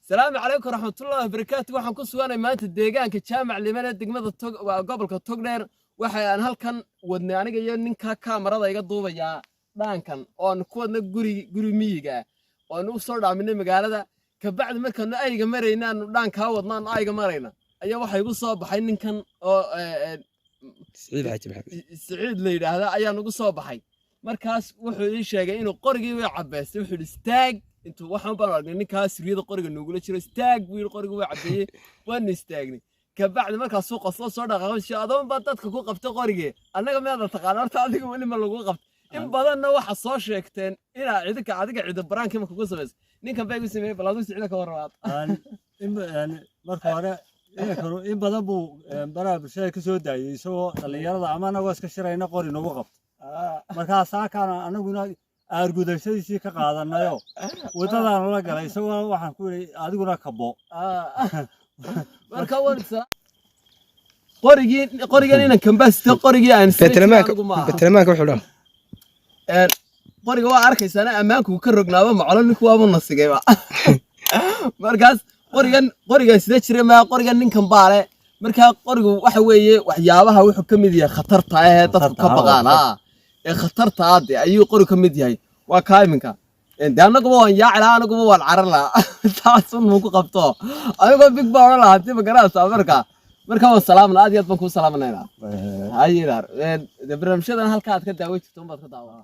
السلام عليكم ورحمة الله وبركاته. waxaan ku suganay maanta deegaanka jaamac limana degmada gobolka Togdheer waxaan halkan wadnay aniga iyo ninka kaamarada iga duubaya dhaankan oo aan ku wadna guri miyiga oo aan u soo dhaaminay magaalada ka bacdi markaan ayga mareynaan dhaanka wadnaan ayga mareyna ayaa waxa igu soo baxay ninkan oo Saciid la yiraahdo ayaa nagu soo baxay markaas wuxuu ii sheegay inuu qorigii way cabeystay wuxuu istaag intuu waxaan baan aragnay ninkaas riyada qoriga nugula jiro istaag wiil qoriga way cabeeyay waan istaagnay ka bacdi markaas suuqa soo dhaqaaqay si adoon baa dadka ku qabtay qorigii annaga meeda taqaan horta adiga wali ma lagu qabtay in badanna waxa soo sheegteen ina ciidanka baraanka ma kugu sameeyay ninkan bay u sameeyay balaadu sicida ka warraad marka hore in badan buu baraha bulshada ka soo daayay isagoo dhalinyarada ama anagu iska shirayna qori nagu qabto markaas saakana anaguna argudashadiisii ka qaadanayo wadadaan la galay isagoo waxaan ku yiri adiguna kabo marka warsa qorigan inaan kambasta qorigii aan betlamaanka wuxuu dhaw qoriga waa arkaysana amaanku ka rognaaba macalinku waaba nasigayba markaas qorigan sida jiray ma qorigan ninkan baale marka qorigu waxa weeye waxyaabaha wuxuu ka mid yahay khatarta ah dadku ka baqaan ee khatarta ah ayuu qori ka mid yahay waa kaaminka anaguba waan yaacilaa anaguba waan carar lahaa taas uu ku qabto ayagoo big baa oran lahaa tiba garaasa marka waan salaamna aad iyo aad baan ku salaamanaynaa hayeer barnaamijyadan halka aad ka daaway jirto baad ka daawaa